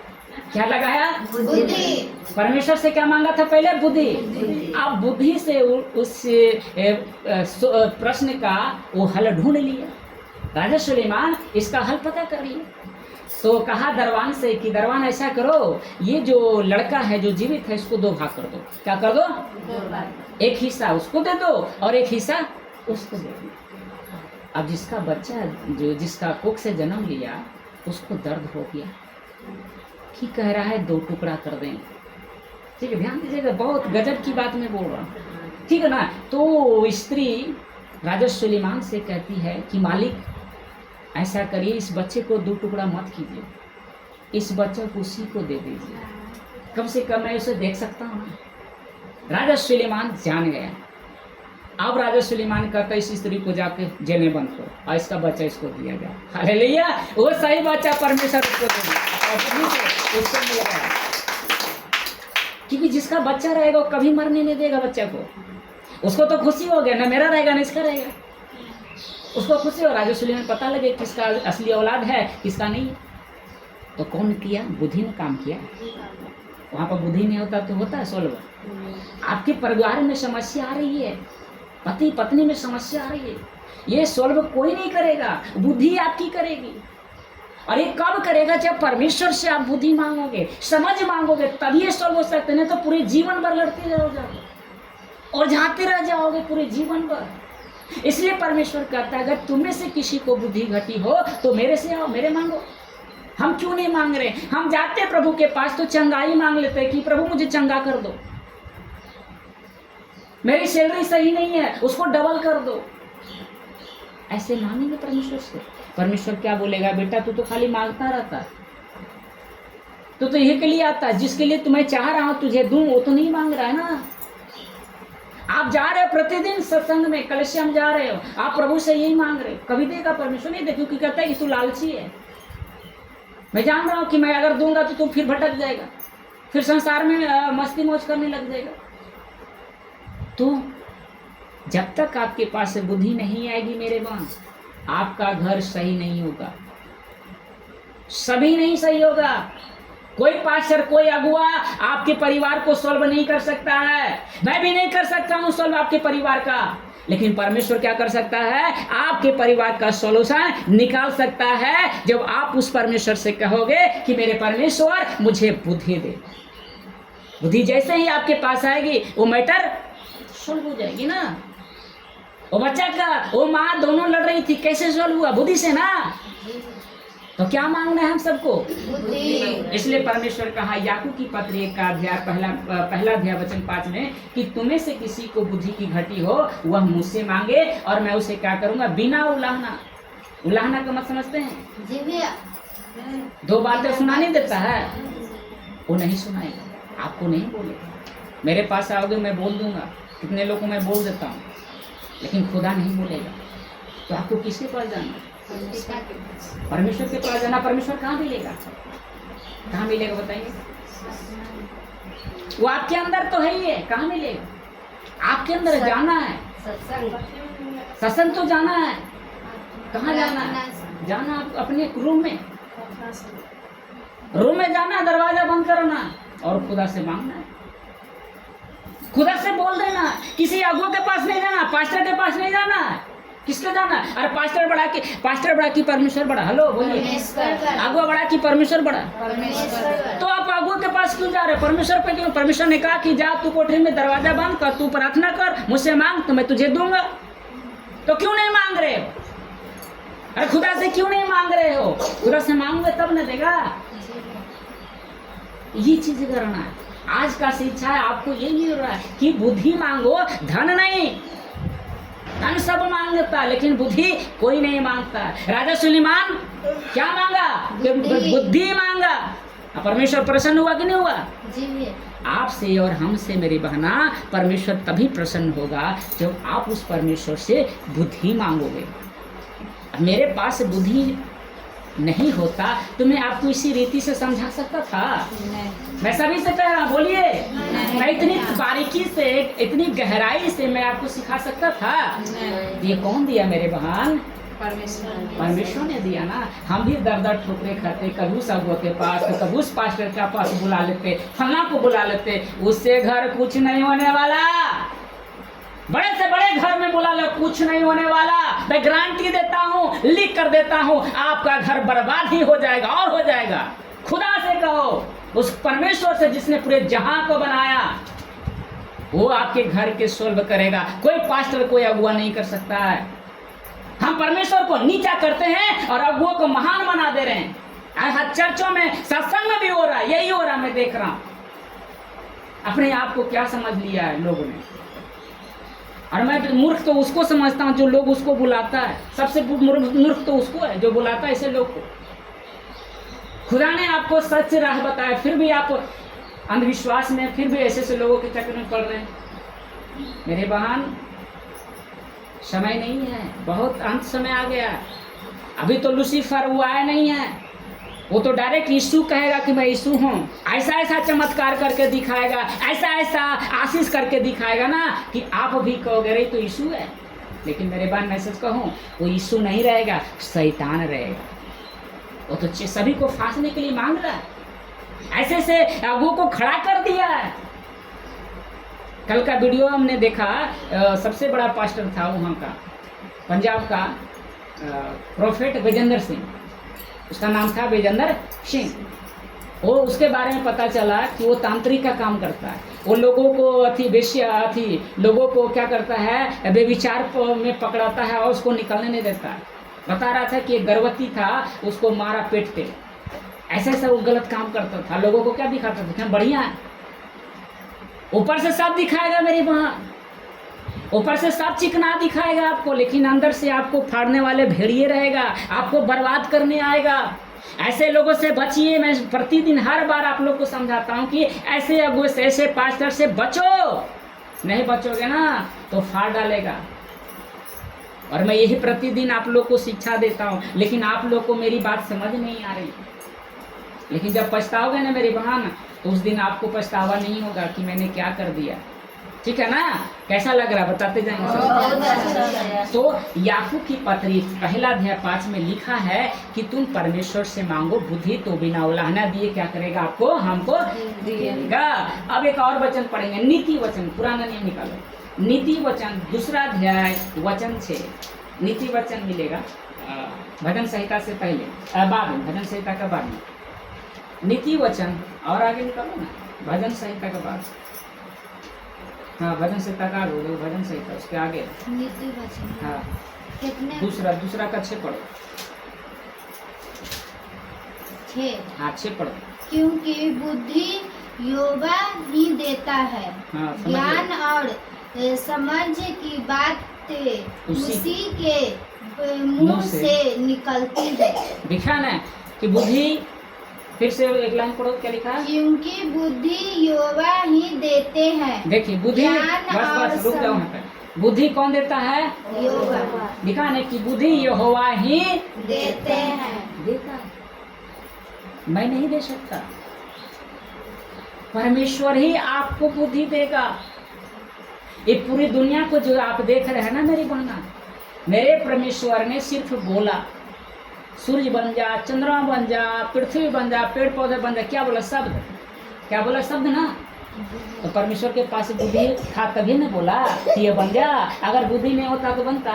[SPEAKER 1] क्या लगाया, बुद्धि। परमेश्वर से क्या मांगा था पहले, बुद्धि। अब बुद्धि से उस प्रश्न का वो हल ढूंढ लिया। राजा सुलेमान इसका हल पता कर लिया। तो कहा दरबान से कि दरबान ऐसा करो, ये जो लड़का है जो जीवित है इसको दो भाग कर दो। क्या कर दो, एक हिस्सा उसको दे दो और एक हिस्सा उसको दे दो। अब जिसका बच्चा जो जिसका कोख से जन्म लिया उसको दर्द हो गया कि कह रहा है दो टुकड़ा कर दें। ठीक है, ध्यान दीजिएगा, बहुत गजब की बात मैं बोल रहा हूँ, ठीक है ना। तो स्त्री राजा सुलेमान से कहती है कि मालिक ऐसा करिए, इस बच्चे को दो टुकड़ा मत कीजिए, इस बच्चे को उसी को दे दीजिए, कम से कम मैं उसे देख सकता हूँ। राजा सुलेमान जान गया। अब राजा सुलेमान कहता है इस स्त्री को जाके जेल में बंद करो और इसका बच्चा इसको दिया जाए। हालेलुया, वो सही बच्चा परमेश्वर उसको दे दिया और उसको मिलेगा, क्योंकि जिसका बच्चा रहेगा वो कभी मरने नहीं देगा बच्चा को। उसको तो खुशी हो गया, ना मेरा रहेगा ना इसका रहेगा, उसको खुशी हो। राजा सुलेमान पता लगे किसका असली औलाद है किसका नहीं। तो कौन किया, बुद्धि ने काम किया। वहाँ पर बुद्धि नहीं होता तो होता है सोल्व। आपके परिवार में समस्या आ रही है, पति पत्नी में समस्या आ रही है, ये सोल्व कोई नहीं करेगा, बुद्धि आपकी करेगी। और ये कब करेगा, जब परमेश्वर से आप बुद्धि मांगोगे, समझ मांगोगे, तभी ये सोल्व हो सकते। नहीं तो पूरे जीवन भर लड़ते रहोगे और झांकते रह जाओगे पूरे जीवन भर। इसलिए परमेश्वर कहता है अगर तुम्हें से किसी को बुद्धि घटी हो तो मेरे से आओ, मेरे मांगो। हम क्यों नहीं मांग रहे? हम जाते प्रभु के पास तो चंगाई मांग लेते कि प्रभु मुझे चंगा कर दो, मेरी सैलरी सही नहीं है उसको डबल कर दो। ऐसे मांगेंगे परमेश्वर से? परमेश्वर क्या बोलेगा? बेटा तू तो खाली मांगता रहता, तू तो यही के लिए आता, जिसके लिए तुम्हें चाह रहा हूं तुझे दूं वो तो नहीं मांग रहा है ना। आप जा रहे हो प्रतिदिन सत्संग में, कलश में जा रहे हो, आप प्रभु से यही मांग रहे हो, कभी देगा परमेश्वर? नहीं दे, क्योंकि कहता है कि तू लालची है। मैं जान रहा हूं कि मैं अगर दूंगा तो तू फिर भटक जाएगा, फिर संसार में मस्ती मौज करने लग जाएगा। तो जब तक आपके पास बुद्धि नहीं आएगी मेरे बान, आपका घर सही नहीं होगा, सभी नहीं सही होगा। कोई पास्टर, कोई अगुआ आपके परिवार को सॉल्व नहीं कर सकता है, मैं भी नहीं कर सकता हूं सॉल्व आपके परिवार का, लेकिन परमेश्वर क्या कर सकता है? आपके परिवार का सॉल्यूशन निकाल सकता है जब आप उस परमेश्वर से कहोगे कि मेरे परमेश्वर मुझे बुद्धि दे। बुद्धि जैसे ही आपके पास आएगी वो मैटर सॉल्व हो जाएगी ना। वो बच्चा का वो माँ दोनों लड़ रही थी, कैसे सॉल्व हुआ? बुद्धि से ना। तो क्या मांगना है हम सबको? इसलिए परमेश्वर कहा याकूब की पत्री 1 का अध्याय पहला अध्याय वचन 5 में कि तुम्हें से किसी को बुद्धि की घटी हो वह मुझसे मांगे और मैं उसे क्या करूंगा? बिना उलाहना। उलाहना का मत समझते हैं?
[SPEAKER 2] जी भैया।
[SPEAKER 1] 2 बातें सुनाने देता है, वो नहीं सुनाएगा, आपको नहीं बोलेगा। मेरे पास आओगे मैं बोल दूंगा, कितने लोगों को मैं बोल देता हूँ, लेकिन खुदा नहीं बोलेगा। तो आपको किसके पास जाना? परमेश्वर के पास जाना। परमेश्वर कहाँ मिलेगा? कहाँ मिलेगा बताइए? वो आपके अंदर तो है ही है, कहाँ मिलेगा? आपके अंदर जाना है, सत्संग तो जाना है। कहाँ जाना है? जाना अपने रूम में, जाना, दरवाजा बंद करना और खुदा से मांगना है, खुदा से बोल देना। किसी अगुआ के पास नहीं जाना, पास्टर के पास नहीं जाना है। किसके जाना? अरे पास्टर बड़ा कि परमेश्वर बड़ा? हेलो बोलिए। अगुआ बड़ा कि परमेश्वर बड़ा? तो आप अगुआ के पास क्यों जा रहे? परमेश्वर पे क्यों? परमेश्वर ने कहा कि जा तू कोठरी में दरवाजा बंद कर, तू प्रार्थना कर, मुझसे मांग तो मैं तुझे दूंगा। तो क्यों नहीं मांग रहे हो? अरे खुदा से क्यों नहीं मांग रहे हो? खुदा से मांगोगे तब न देगा। ये चीज करना है। आज का शिक्षा है आपको ये मिल रहा है कि बुद्धि मांगो, धन नहीं। धन सब मांगता लेकिन बुद्धि कोई नहीं मांगता। राजा सुलेमान क्या मांगा? बुद्धि मांगा। परमेश्वर प्रसन्न हुआ कि नहीं हुआ?
[SPEAKER 2] जी।
[SPEAKER 1] आपसे और हमसे मेरी बहना परमेश्वर तभी प्रसन्न होगा जब आप उस परमेश्वर से बुद्धि मांगोगे। मेरे पास बुद्धि नहीं होता तो मैं आपको इसी रीति से समझा सकता था? नहीं। मैं सभी से कह रहा, बोलिए। मैं इतनी बारीकी से, इतनी गहराई से मैं आपको सिखा सकता था? नहीं। ये कौन दिया मेरे बहन? परमेश्वर ने दिया ना। हम भी दर ठोकरे खाते, कभी उस अगुआ के पास तो कभी उस पास्टर के पास बुला लेते, फला को बुला लेते, उससे घर कुछ नहीं होने वाला। बड़े से बड़े घर में बुला लो, कुछ नहीं होने वाला। मैं गारंटी देता हूँ, लिख कर देता हूँ, आपका घर बर्बाद ही हो जाएगा और हो जाएगा। खुदा से कहो, उस परमेश्वर से जिसने पूरे जहां को बनाया, वो आपके घर के सॉल्व करेगा। कोई पास्टर, कोई अगुआ नहीं कर सकता है। हम परमेश्वर को नीचा करते हैं और अगुआ को महान बना दे रहे हैं। हर चर्चों में, सत्संग में भी हो रहा है, यही हो रहा है। मैं देख रहा हूँ। अपने आप को क्या समझ लिया है लोगों ने। और मैं मूर्ख तो उसको समझता हूँ जो लोग उसको बुलाता है। सबसे मूर्ख तो उसको है जो बुलाता है ऐसे लोग को। खुदा ने आपको सच राह बताया, फिर भी आप अंधविश्वास में, फिर भी ऐसे लोगों के चक्कर में पड़ रहे हैं। मेरे बहन, समय नहीं है, बहुत अंत समय आ गया। अभी तो लूसीफर वो आया नहीं है, वो तो डायरेक्ट यीशु कहेगा कि मैं यीशु हूँ। ऐसा ऐसा चमत्कार करके दिखाएगा, ऐसा ऐसा आशीष करके दिखाएगा ना कि आप भी कहोगे अरे तो यीशु है। लेकिन मेरे बात मैं सच कहूँ, वो यीशु नहीं रहेगा, शैतान रहेगा। वो तो सभी को फांसने के लिए मांग रहा है, ऐसे से अगुओं को खड़ा कर दिया है। कल का वीडियो हमने देखा, सबसे बड़ा पास्टर था वहाँ का, पंजाब का, प्रोफेट विजेंद्र सिंह, उसका नाम था विजेंद्र सिंह। वो उसके बारे में पता चला कि वो तांत्रिक का काम करता है। वो लोगों को लोगों को क्या करता है, बेविचार में पकड़ाता है और उसको निकलने नहीं देता है। बता रहा था कि एक गर्भवती था, उसको मारा पेट पे, ऐसा ऐसा वो गलत काम करता था, लोगों को क्या दिखाता था, क्या बढ़िया है। ऊपर से सब दिखाएगा मेरी बहन, ऊपर से सब चिकना दिखाएगा आपको, लेकिन अंदर से आपको फाड़ने वाले भेड़िए रहेगा, आपको बर्बाद करने आएगा। ऐसे लोगों से बचिए। मैं प्रतिदिन हर बार आप लोग को समझाता हूँ कि ऐसे अगुओं से, ऐसे पास्टर से बचो। नहीं बचोगे ना तो फाड़ डालेगा। और मैं यही प्रतिदिन आप लोग को शिक्षा देता हूँ, लेकिन आप लोग को मेरी बात समझ नहीं आ रही। लेकिन जब पछताओगे ना मेरी बहन, तो उस दिन आपको पछतावा नहीं होगा कि मैंने क्या कर दिया। ठीक है ना? कैसा लग रहा बताते जाएंगे सब। तो याकूब की पत्री 1 अध्याय 5 में लिखा है कि तुम परमेश्वर से मांगो बुद्धि, तो बिना उलाहना दिए क्या करेगा? आपको, हमको देगा। अब एक और वचन पढ़ेंगे, नीति वचन। पुराना नियम निकालो, नीति वचन 2 अध्याय वचन 6। नीति वचन मिलेगा भजन संहिता से पहले, बाद में, भजन संहिता का बाद में नीति वचन। और आगे निकालो ना, भजन संहिता का बाद। हाँ, भजन संहिता का आगे, भजन संहिता उसके आगे
[SPEAKER 2] नीति वचन।
[SPEAKER 1] हाँ,
[SPEAKER 2] कितने?
[SPEAKER 1] दूसरा का 6 पढ़ो।
[SPEAKER 2] 6।
[SPEAKER 1] हाँ, 6 पढ़ो।
[SPEAKER 2] क्योंकि बुद्धि यहोवा ही देता है,
[SPEAKER 1] हाँ, समझ
[SPEAKER 2] ज्ञान
[SPEAKER 1] गए।
[SPEAKER 2] और समझ की बातें
[SPEAKER 1] उसी
[SPEAKER 2] उसी के मुंह से निकलती है।
[SPEAKER 1] दिखा ना कि बुद्धि, फिर से एक लाइन पढ़ो, क्या लिखा है?
[SPEAKER 2] क्योंकि बुद्धि यहोवा ही देते हैं।
[SPEAKER 1] देखिए बुद्धि, बस रुक जाओ यहाँ पे। बुद्धि कौन देता है?
[SPEAKER 2] यहोवा
[SPEAKER 1] दिखा ना कि बुद्धि यहोवा ही
[SPEAKER 2] देते हैं।
[SPEAKER 1] देता है, मैं नहीं दे सकता। परमेश्वर ही आपको बुद्धि देगा। ये पूरी दुनिया को जो आप देख रहे हैं ना मेरी बहना, मेरे परमेश्वर ने सिर्फ बोला, सूर्य बन जा, चंद्रमा बन जा, पृथ्वी बन जा, पेड़ पौधे बन जा। क्या बोला? शब्द। क्या बोला? शब्द ना। तो परमेश्वर के पास बुद्धि था तभी ने बोला कि ये बन जा। अगर बुद्धि नहीं होता तो बनता?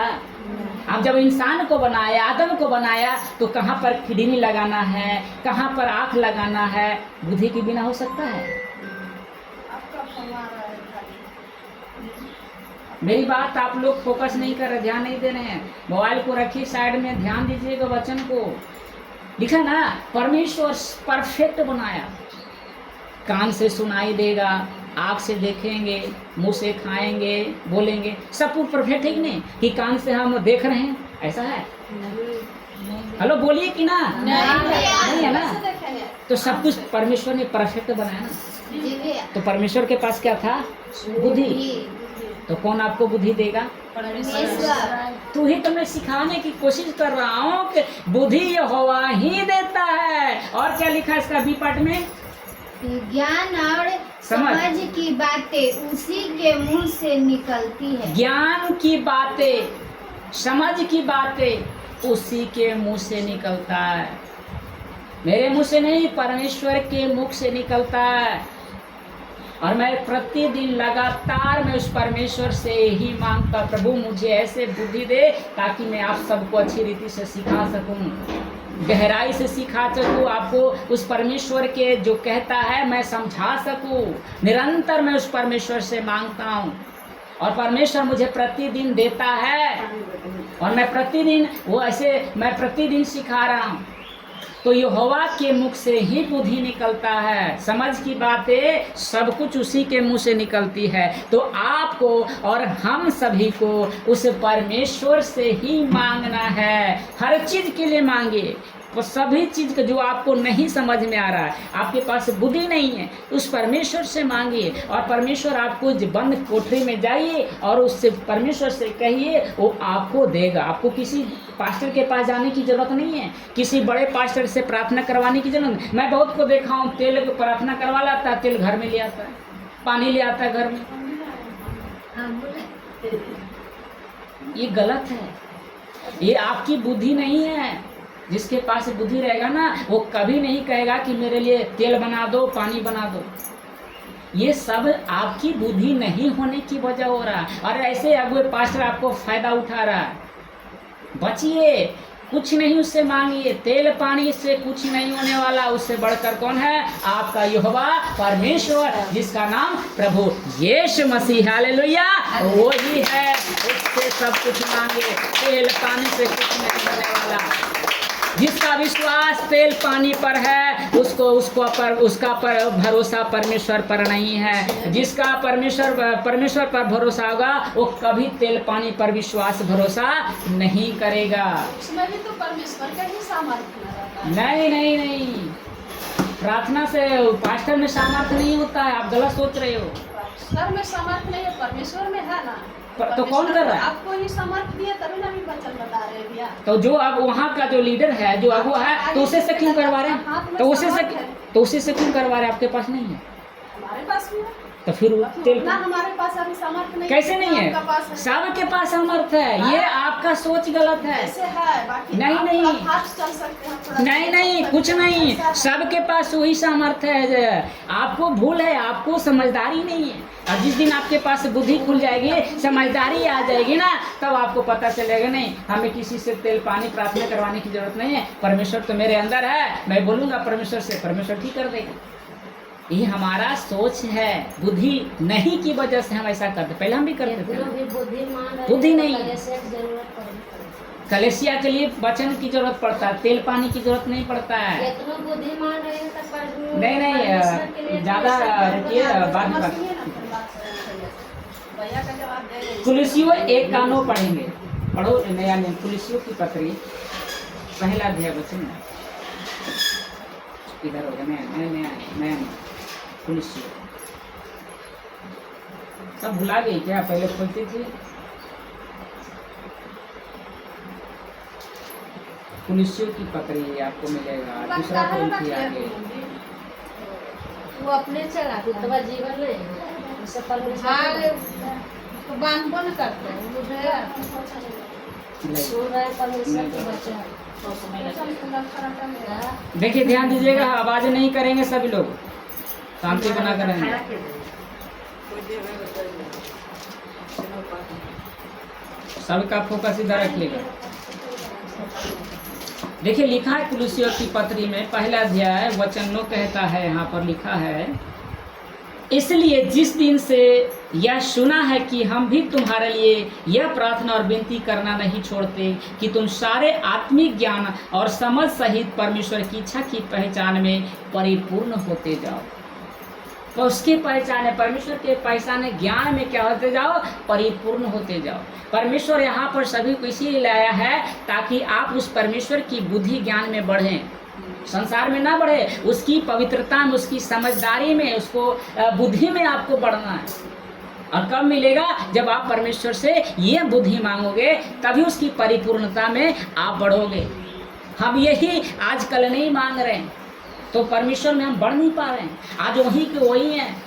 [SPEAKER 1] अब जब इंसान को बनाया, आदम को बनाया, तो कहाँ पर किडनी लगाना है, कहाँ पर आँख लगाना है, बुद्धि के बिना हो सकता है? मेरी बात आप लोग फोकस नहीं कर रहे, ध्यान नहीं दे रहे हैं। मोबाइल को रखिए साइड में, ध्यान दीजिएगा वचन को। लिखा ना, परमेश्वर परफेक्ट बनाया। कान से सुनाई देगा, आँख से देखेंगे, मुंह से खाएंगे, बोलेंगे, सब कुछ परफेक्ट है कि नहीं? कि कान से हम देख रहे हैं, ऐसा है? हेलो, बोलिए कि ना? नहीं है ना? तो सब कुछ परमेश्वर ने परफेक्ट बनाया ना। तो परमेश्वर के पास क्या था? बुद्धि। तो कौन आपको बुद्धि देगा?
[SPEAKER 2] परमेश्वर।
[SPEAKER 1] तू ही तो मैं सिखाने की कोशिश कर रहा हूँ कि बुद्धि यहोवा ही देता है। और क्या लिखा है इसका बी पार्ट में?
[SPEAKER 2] ज्ञान और समझ की बातें उसी के मुंह से निकलती है।
[SPEAKER 1] ज्ञान की बातें, समझ की बातें उसी के मुंह से निकलता है। मेरे मुंह से नहीं, परमेश्वर के मुख से निकलता है। और मैं प्रतिदिन लगातार मैं उस परमेश्वर से ही मांगता, प्रभु मुझे ऐसे बुद्धि दे ताकि मैं आप सबको अच्छी रीति से सिखा सकूं, गहराई से सिखा सकूं, आपको उस परमेश्वर के जो कहता है मैं समझा सकूं। निरंतर मैं उस परमेश्वर से मांगता हूं और परमेश्वर मुझे प्रतिदिन देता है। और मैं प्रतिदिन सिखा रहा हूं। तो यहोवा के मुख से ही बुद्धि निकलता है, समझ की बातें सब कुछ उसी के मुंह से निकलती है। तो आपको और हम सभी को उस परमेश्वर से ही मांगना है। हर चीज के लिए मांगिए, वो सभी चीज का जो आपको नहीं समझ में आ रहा है, आपके पास बुद्धि नहीं है, उस परमेश्वर से मांगिए। और परमेश्वर आपको बंद कोठरी में जाइए और उससे परमेश्वर से कहिए, वो आपको देगा। आपको किसी पास्टर के पास जाने की जरूरत नहीं है, किसी बड़े पास्टर से प्रार्थना करवाने की जरूरत नहीं। मैं बहुत को देखा हूँ, तेल को प्रार्थना करवा लाता है, तेल घर में ले आता है, पानी ले आता है घर में। ये गलत है, ये आपकी बुद्धि नहीं है। जिसके पास बुद्धि रहेगा ना, वो कभी नहीं कहेगा कि मेरे लिए तेल बना दो, पानी बना दो। ये सब आपकी बुद्धि नहीं होने की वजह हो रहा है। और ऐसे अगुए पास्टर आपको फायदा उठा रहा है। बचिए, कुछ नहीं उससे मांगिए, तेल पानी से कुछ नहीं होने वाला। उससे बढ़कर कौन है? आपका यहोवा परमेश्वर, जिसका नाम प्रभु यीशु मसीह, हालेलुया, वो ही है। उससे सब कुछ मांगे, तेल पानी से कुछ नहीं होने वाला। जिसका विश्वास तेल पानी पर है उसका भरोसा परमेश्वर पर नहीं है। जिसका परमेश्वर पर भरोसा होगा वो कभी तेल पानी पर विश्वास भरोसा नहीं करेगा।
[SPEAKER 3] उसमें भी तो परमेश्वर का ही सामर्थ्य रहता है।
[SPEAKER 1] नहीं नहीं नहीं, प्रार्थना से पास्टर में सामर्थ्य नहीं होता है, आप गलत सोच रहे हो।
[SPEAKER 3] परमेश्वर में सामर्थ्य नहीं है, परमेश्वर में है ना।
[SPEAKER 1] तो कौन कर रहा है?
[SPEAKER 3] आपको ही सामर्थ्य दिया तभी ना भी वचन बता रहे हैं भैया।
[SPEAKER 1] तो जो अब वहाँ का जो लीडर है, जो अगुआ है, तो उसे से क्यों करवा रहे हैं? तो उसे से क्यों करवा रहे हैं? आपके पास नहीं है?
[SPEAKER 3] हमारे पास भी है।
[SPEAKER 1] तो फिर तेल
[SPEAKER 3] ना हमारे पास अभी सामर्थ्य नहीं।
[SPEAKER 1] कैसे नहीं
[SPEAKER 3] आपका पास
[SPEAKER 1] है? सबके पास सामर्थ्य है, ये आपका सोच गलत है।
[SPEAKER 3] ऐसे है, बाकी
[SPEAKER 1] नहीं,
[SPEAKER 3] आप
[SPEAKER 1] नहीं।
[SPEAKER 3] फास्ट चल सकते हैं थोड़ा।
[SPEAKER 1] नहीं नहीं, कुछ नहीं, सबके पास वही सामर्थ्य है। आपको भूल है, आपको समझदारी नहीं है। और जिस दिन आपके पास बुद्धि खुल जाएगी, समझदारी आ जाएगी ना, तब आपको पता चलेगा नहीं हमें किसी से तेल पानी प्रार्थना करवाने की जरूरत नहीं है। परमेश्वर तो मेरे अंदर है, मैं बोलूंगा परमेश्वर से, परमेश्वर ठीक कर देगा। ये हमारा सोच है, बुद्धि नहीं की वजह से हम ऐसा करते। पहले हम भी करते थे, बुद्धि नहीं। कलेसिया के लिए वचन की जरूरत पड़ता है, तेल पानी की जरूरत नहीं पड़ता है। नहीं नहीं, ज्यादा रुकिए, बाद में बात।
[SPEAKER 3] भैया का जवाब दे रहे हैं।
[SPEAKER 1] कुलिसियों 1 पढ़ेंगे, पढ़ो नया नियम, कुलिसियों की पत्री पहला अध्याय वचन इधर हो गया। नया कुलिसियों सब भुला गई क्या? पहले खोलती थी। कुलिसियों की पत्री आपको मिलेगा, दूसरा कुलिसी आगे।
[SPEAKER 4] वो अपने चला तो जीवन नहीं उसे परमेश्वर
[SPEAKER 3] तो बांध बंद करते हैं वो है।
[SPEAKER 4] सुन रहे परमेश्वर के बच्चे
[SPEAKER 1] देखिए ध्यान दीजिएगा, आवाज नहीं करेंगे सभी लोग, शांति बना कर रहेंगे। सबका फोकस इधर रखिएगा। देखिए लिखा है कुलिसियों की पत्री में पहला अध्याय वचन 9 कहता है, यहाँ पर लिखा है, इसलिए जिस दिन से यह सुना है कि हम भी तुम्हारे लिए यह प्रार्थना और विनती करना नहीं छोड़ते कि तुम सारे आत्मिक ज्ञान और समझ सहित परमेश्वर की इच्छा की पहचान में परिपूर्ण होते जाओ। तो उसकी पहचान है, परमेश्वर के पहचान ज्ञान में क्या होते जाओ? परिपूर्ण होते जाओ। परमेश्वर यहाँ पर सभी को इसीलिए लाया है ताकि आप उस परमेश्वर की बुद्धि ज्ञान में बढ़ें, संसार में ना बढ़े, उसकी पवित्रता में, उसकी समझदारी में, उसको बुद्धि में आपको बढ़ना है। और कब मिलेगा? जब आप परमेश्वर से ये बुद्धि मांगोगे, तभी उसकी परिपूर्णता में आप बढ़ोगे। हम यही आजकल नहीं मांग रहे हैं, तो परमेश्वर में हम बढ़ नहीं पा रहे हैं। आज वही के वही हैं,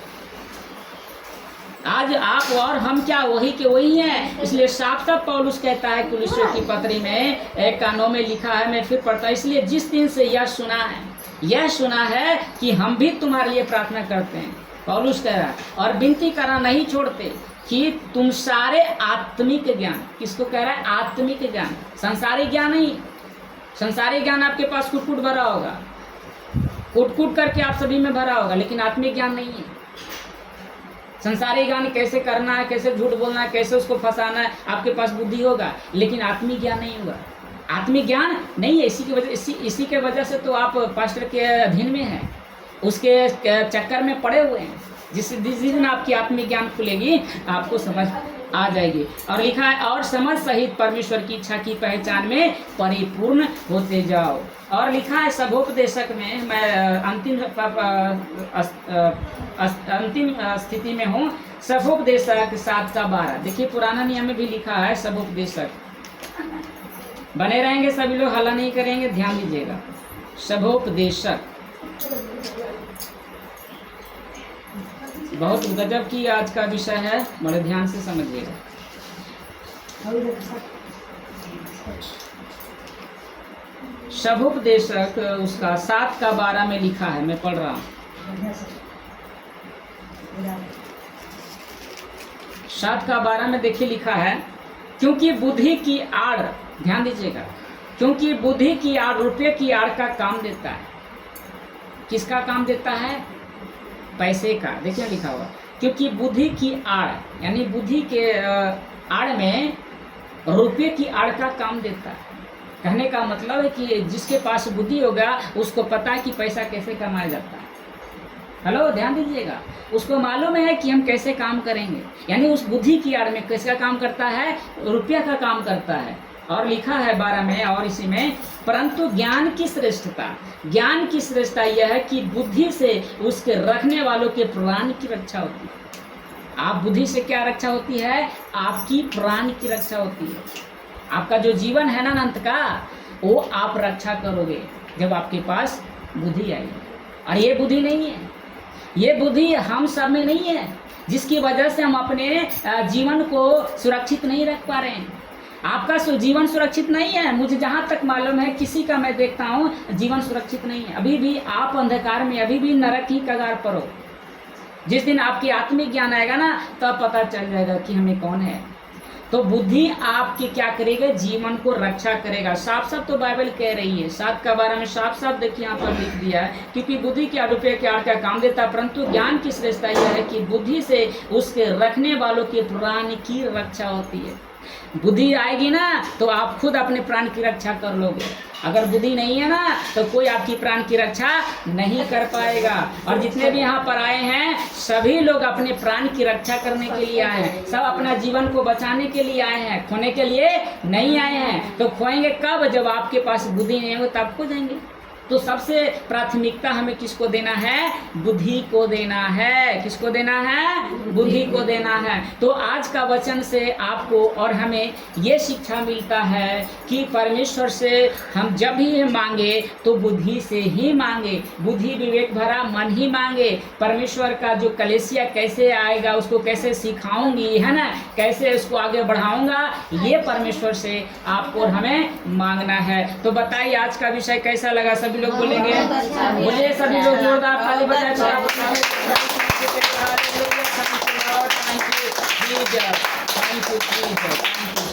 [SPEAKER 1] आज आप और हम क्या वही के वही हैं। इसलिए साफ साफ पौलुस कहता है कुलिसियों की पत्री में 1:9 में लिखा है, मैं फिर पढ़ता, इसलिए जिस दिन से यह सुना है कि हम भी तुम्हारे लिए प्रार्थना करते हैं, पौलुस कह रहा है, और विनती करना नहीं छोड़ते कि तुम सारे आत्मिक ज्ञान, किसको कह रहा है? आत्मिक ज्ञान, संसारी ज्ञान नहीं। संसारी ज्ञान आपके पास कुट भरा होगा, कुट करके आप सभी में भरा होगा, लेकिन आत्मिक ज्ञान नहीं है। संसारी ज्ञान कैसे करना है, कैसे झूठ बोलना है, कैसे उसको फंसाना है, आपके पास बुद्धि होगा, लेकिन आत्मिक ज्ञान नहीं होगा। आत्मिक ज्ञान नहीं है, इसी के वजह से तो आप पास्टर के अधीन में हैं, उसके चक्कर में पड़े हुए हैं। जिस दिन आपकी आत्मिक ज्ञान खुलेगी, आपको समझ आ जाएगी। और लिखा है, और समझ सहित परमेश्वर की इच्छा की पहचान में परिपूर्ण होते जाओ। और लिखा है सभोपदेशक में, मैं अंतिम स्थिति में हूँ, सभोपदेशक 7:12। देखिए पुराना नियम में भी लिखा है सभोपदेशक। बने रहेंगे सभी लोग, हल्ला नहीं करेंगे, ध्यान दीजिएगा। सभोपदेशक बहुत गजब की आज का विषय है, बड़े ध्यान से समझिएगा। सभोपदेशक उसका 7:12 में लिखा है, मैं पढ़ रहा हूँ। 7:12 में देखिए लिखा है, क्योंकि बुद्धि की आड़, ध्यान दीजिएगा, क्योंकि बुद्धि की आड़ रुपये की आड़ का काम देता है। किसका काम देता है? पैसे का। देखिए लिखा हुआ, क्योंकि बुद्धि की आड़, यानी बुद्धि के आड़ में रुपये की आड़ का काम देता है। कहने का मतलब है कि जिसके पास बुद्धि होगा उसको पता है कि पैसा कैसे कमाया जाता है। हेलो, ध्यान दीजिएगा, उसको मालूम है कि हम कैसे काम करेंगे, यानी उस बुद्धि की आड़ में कैसा काम करता है, रुपया का काम करता है। और लिखा है 12 में और इसी में, परंतु ज्ञान की श्रेष्ठता, ज्ञान की श्रेष्ठता यह है कि बुद्धि से उसके रखने वालों के प्राण की रक्षा होती है। आप बुद्धि से क्या रक्षा होती है? आपकी प्राण की रक्षा होती है। आपका जो जीवन है ना अनंत का, वो आप रक्षा करोगे जब आपके पास बुद्धि आएगी। और ये बुद्धि नहीं है, ये बुद्धि हम सब में नहीं है, जिसकी वजह से हम अपने जीवन को सुरक्षित नहीं रख पा रहे हैं। आपका जीवन सुरक्षित नहीं है। मुझे जहाँ तक मालूम है, किसी का मैं देखता हूँ जीवन सुरक्षित नहीं है। अभी भी आप अंधकार में, अभी भी नरक की कगार पर हो। जिस दिन आपकी आत्मिक ज्ञान आएगा ना, तब पता चल जाएगा कि हमें कौन है। तो बुद्धि आपकी क्या करेगा? जीवन को रक्षा करेगा। साफ साफ तो बाइबल कह रही है, 7 का 12 में साफ साफ देखिए यहाँ पर लिख दिया है, क्योंकि बुद्धि क्या रुपये के आड़ का काम देता है, परंतु ज्ञान की श्रेष्ठता यह है कि बुद्धि से उसके रखने वालों के प्राण की रक्षा होती है। बुद्धि आएगी ना तो आप खुद अपने प्राण की रक्षा कर लोगे। अगर बुद्धि नहीं है ना तो कोई आपकी प्राण की रक्षा नहीं कर पाएगा। और जितने भी यहाँ पर आए हैं, सभी लोग अपने प्राण की रक्षा करने के लिए आए हैं। सब अपना जीवन को बचाने के लिए आए हैं, खोने के लिए नहीं आए हैं। तो खोएंगे कब? जब आपके पास बुद्धि नहीं होगी, तब खो जाएंगे। तो सबसे प्राथमिकता हमें किसको देना है? बुद्धि को देना है। किसको देना है? बुद्धि को देना है। तो आज का वचन से आपको और हमें ये शिक्षा मिलता है कि परमेश्वर से हम जब भी मांगे तो बुद्धि से ही मांगे, बुद्धि विवेक भरा मन ही मांगे। परमेश्वर का जो कलेसिया कैसे आएगा, उसको कैसे सिखाऊंगी, है ना, कैसे उसको आगे बढ़ाऊंगा, ये परमेश्वर से आपको और हमें मांगना है। तो बताइए आज का विषय कैसा लगा? सभी लोग बोलेंगे, बोलिए सभी लोग जोरदार ताली बजाएं। Thank you.